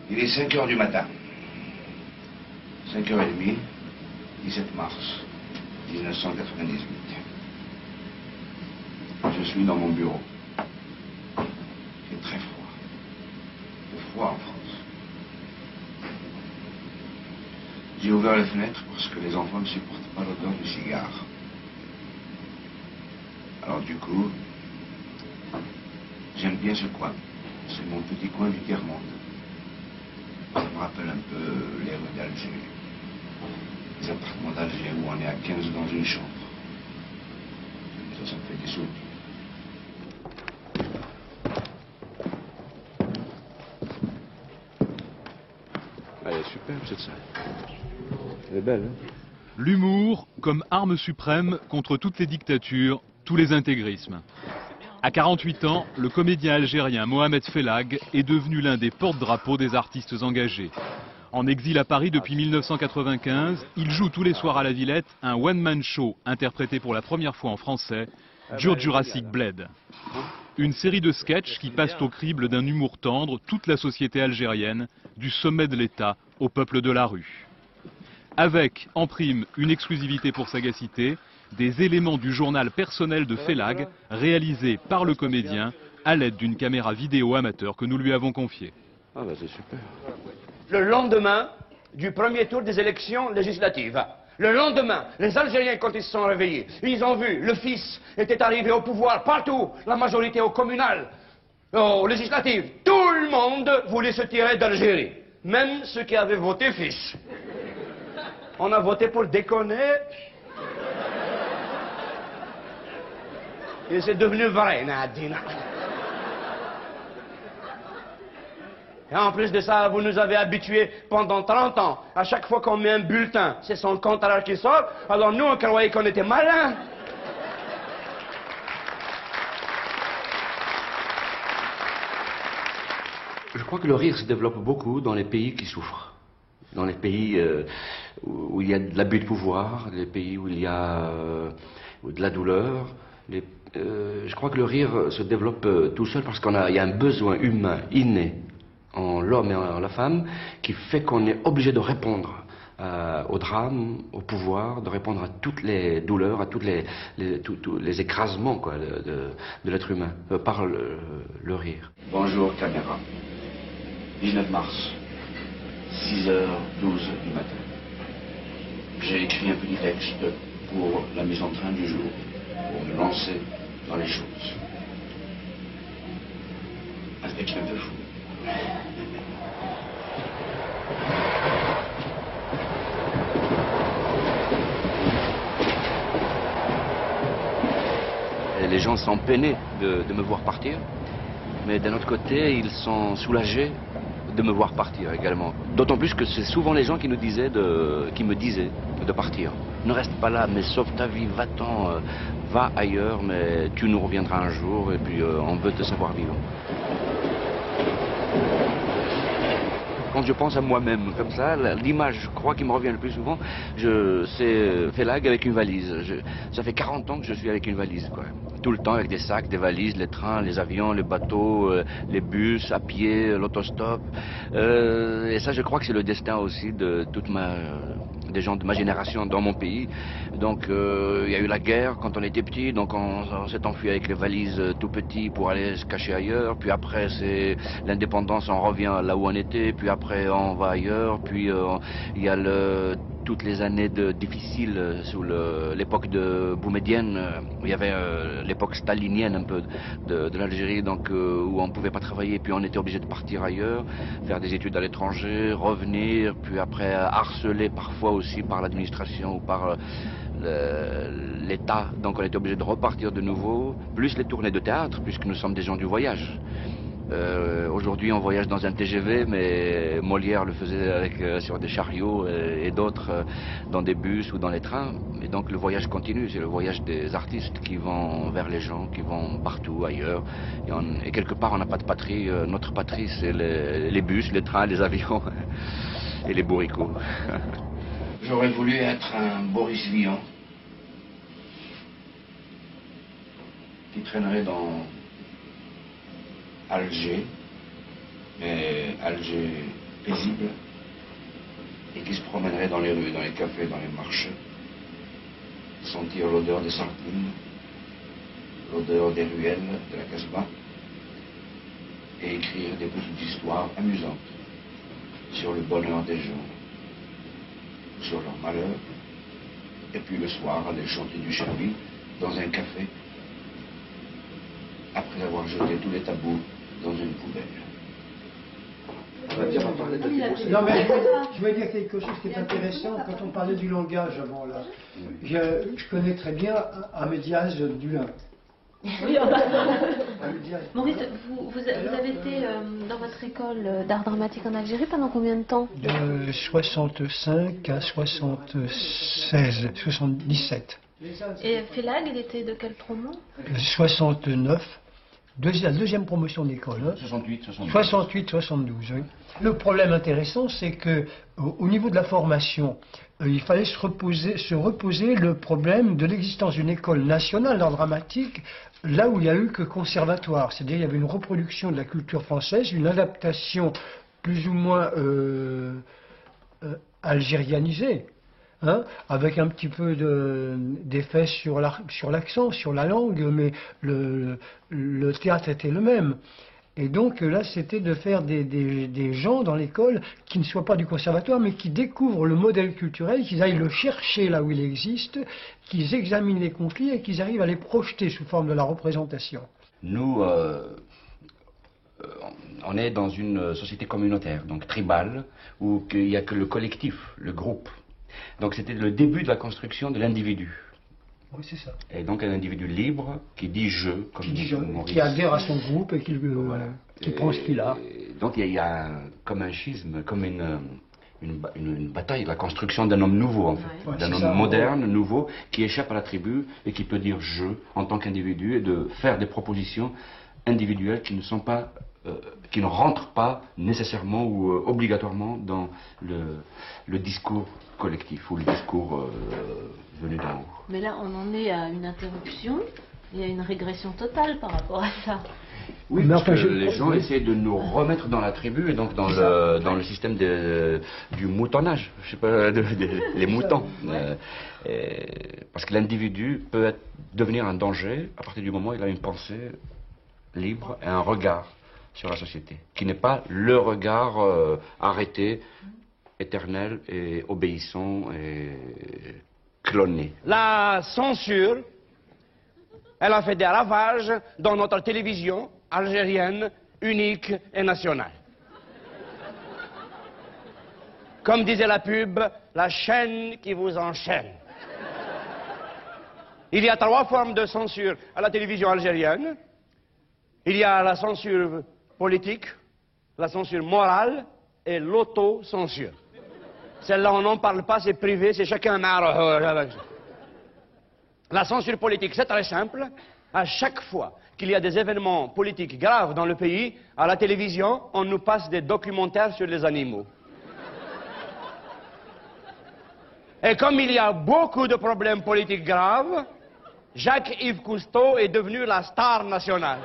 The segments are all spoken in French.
Il est 5 heures du matin. 5h30, 17 mars 1998. Je suis dans mon bureau. Il fait très froid. Il fait froid en France. J'ai ouvert les fenêtres parce que les enfants ne supportent pas l'odeur du cigare. Alors du coup, j'aime bien ce coin. C'est mon petit coin du tiers-monde. Ça me rappelle un peu les rues d'Alger. Les appartements d'Alger où on est à 15 dans une chambre. Ça me fait des souvenirs. Elle est superbe cette salle. Elle est belle, hein? L'humour comme arme suprême contre toutes les dictatures, tous les intégrismes. À 48 ans, le comédien algérien Mohamed Fellag est devenu l'un des porte-drapeaux des artistes engagés. En exil à Paris depuis 1995, il joue tous les soirs à la Villette un one-man show interprété pour la première fois en français, Jurassic Bled. Une série de sketchs qui passent au crible d'un humour tendre toute la société algérienne, du sommet de l'État au peuple de la rue. Avec, en prime, une exclusivité pour sagacité, des éléments du journal personnel de Fellag, réalisés par le comédien à l'aide d'une caméra vidéo amateur que nous lui avons confiée. Ah bah c'est super. Le lendemain du premier tour des élections législatives, le lendemain, les Algériens, quand ils se sont réveillés, ils ont vu, le fils était arrivé au pouvoir partout, la majorité au communal, aux législatives. Tout le monde voulait se tirer d'Algérie, même ceux qui avaient voté fils. On a voté pour déconner. Et c'est devenu vrai, Nadine. Et en plus de ça, vous nous avez habitués pendant 30 ans. À chaque fois qu'on met un bulletin, c'est son contraire qui sort. Alors nous, on croyait qu'on était malins. Je crois que le rire se développe beaucoup dans les pays qui souffrent. Dans les pays où il y a de l'abus de pouvoir, les pays où il y a de la douleur. Je crois que le rire se développe tout seul parce qu'il y a un besoin humain inné en l'homme et en la femme qui fait qu'on est obligé de répondre au drame, au pouvoir, de répondre à toutes les douleurs, à tous les écrasements quoi, de l'être humain par le rire. Bonjour caméra. 19 mars. 6h12 du matin. J'ai écrit un petit texte pour la mise en train du jour, pour me lancer dans les choses. Un texte un peu fou. Les gens sont peinés de me voir partir, mais d'un autre côté, ils sont soulagés de me voir partir également. D'autant plus que c'est souvent les gens qui me disaient de partir. Ne reste pas là, mais sauve ta vie, va-t'en, va ailleurs, mais tu nous reviendras un jour et puis on veut te savoir vivant. Quand je pense à moi-même comme ça, l'image, je crois, qui me revient le plus souvent, c'est Fellag avec une valise. Ça fait 40 ans que je suis avec une valise, quoi. Tout le temps avec des sacs, des valises, les trains, les avions, les bateaux, les bus, à pied, l'autostop. Et ça, je crois que c'est le destin aussi de des gens de ma génération dans mon pays. Donc il y a eu la guerre quand on était petit, donc on s'est enfui avec les valises tout petits pour aller se cacher ailleurs. Puis après c'est l'indépendance, on revient là où on était. Puis après on va ailleurs. Puis il y a toutes les années difficiles sous l'époque de Boumedienne. Il y avait l'époque stalinienne un peu de l'Algérie, donc où on ne pouvait pas travailler. Puis on était obligé de partir ailleurs, faire des études à l'étranger, revenir. Puis après harcelé parfois aussi par l'administration ou par l'État, donc on était obligé de repartir de nouveau, plus les tournées de théâtre, puisque nous sommes des gens du voyage. Aujourd'hui on voyage dans un TGV, mais Molière le faisait sur des chariots et d'autres dans des bus ou dans les trains. Et donc le voyage continue, c'est le voyage des artistes qui vont vers les gens, qui vont partout ailleurs. Et quelque part on n'a pas de patrie, notre patrie c'est les bus, les trains, les avions et les bourricots. J'aurais voulu être un Boris Vian qui traînerait dans Alger, mais Alger paisible et qui se promènerait dans les rues, dans les cafés, dans les marchés, sentir l'odeur des sardines, l'odeur des ruelles de la Casbah, et écrire des petites histoires amusantes sur le bonheur des gens, sur leur malheur, et puis le soir aller chanter du Cherby dans un café, après avoir jeté tous les tabous dans une poubelle. On va dire, on va parler de Non, mais je vais dire quelque chose qui est intéressant quand on parlait du langage avant là. Je connais très bien Amédiaz Dulin. Maurice, vous avez été dans votre école d'art dramatique en Algérie pendant combien de temps? De 65 à 76, 77. Et Félag, il était de quel promo? 69. La deuxième promotion d'école. Hein. 68, 72, oui. Le problème intéressant, c'est que au niveau de la formation, il fallait se reposer le problème de l'existence d'une école nationale d'art dramatique, là où il n'y a eu que conservatoire. C'est-à-dire il y avait une reproduction de la culture française, une adaptation plus ou moins algérianisée. Hein, avec un petit peu d'effet sur l'accent, sur la langue, mais le théâtre était le même. Et donc là, c'était de faire des gens dans l'école qui ne soient pas du conservatoire, mais qui découvrent le modèle culturel, qu'ils aillent le chercher là où il existe, qu'ils examinent les conflits et qu'ils arrivent à les projeter sous forme de la représentation. Nous, on est dans une société communautaire, donc tribale, où il n'y a que le collectif, le groupe. Donc c'était le début de la construction de l'individu. Oui, c'est ça. Et donc un individu libre qui dit je, comme Maurice. Qui adhère à son groupe et qui prend ce qu'il a. Donc il y a comme un schisme, comme une bataille, la construction d'un homme nouveau en fait. Ouais, d'un homme moderne, nouveau, qui échappe à la tribu et qui peut dire je en tant qu'individu et de faire des propositions individuelles qui ne sont pas qui ne rentrent pas nécessairement ou obligatoirement dans le discours collectif ou le discours venu d'en haut. Mais là, on en est à une interruption et à une régression totale par rapport à ça. Oui, mais parce que les gens essaient de nous remettre dans la tribu et donc dans le système du moutonnage, je sais pas, les moutons. Parce que l'individu peut devenir un danger à partir du moment où il a une pensée libre et un regard sur la société, qui n'est pas le regard arrêté, éternel et obéissant et cloné. La censure, elle a fait des ravages dans notre télévision algérienne, unique et nationale. Comme disait la pub, la chaîne qui vous enchaîne. Il y a 3 formes de censure à la télévision algérienne. Il y a la censure politique, la censure morale et l'autocensure. Celle-là, on n'en parle pas, c'est privé, c'est chacun marre. La censure politique, c'est très simple. À chaque fois qu'il y a des événements politiques graves dans le pays, à la télévision, on nous passe des documentaires sur les animaux. Et comme il y a beaucoup de problèmes politiques graves, Jacques-Yves Cousteau est devenu la star nationale.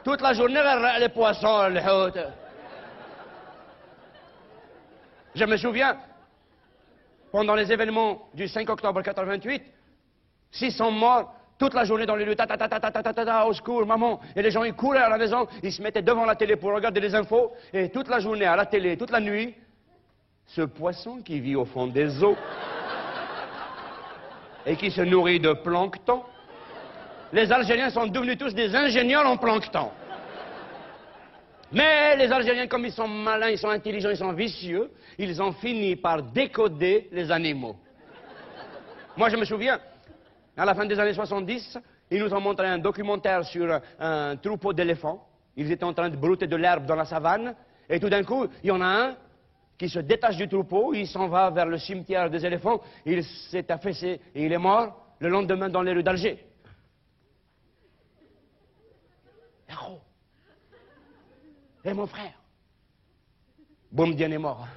Toute la journée, les poissons, les hôtes. Je me souviens, pendant les événements du 5 octobre 88, 600 morts, toute la journée dans les rues, au secours, maman. Et les gens, ils couraient à la maison, ils se mettaient devant la télé pour regarder les infos. Et toute la journée, à la télé, toute la nuit, ce poisson qui vit au fond des eaux et qui se nourrit de plancton. Les Algériens sont devenus tous des ingénieurs en plancton. Mais les Algériens, comme ils sont malins, ils sont intelligents, ils sont vicieux, ils ont fini par décoder les animaux. Moi, je me souviens, à la fin des années 70, ils nous ont montré un documentaire sur un troupeau d'éléphants. Ils étaient en train de brouter de l'herbe dans la savane, et tout d'un coup, il y en a un qui se détache du troupeau, il s'en va vers le cimetière des éléphants, il s'est affaissé et il est mort le lendemain dans les rues d'Alger. Héros. Et mon frère. Boumediene est mort.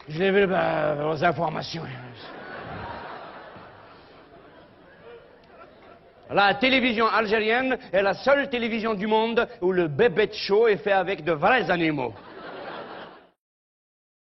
Je l'ai vu aux informations. La télévision algérienne est la seule télévision du monde où le bébé show est fait avec de vrais animaux.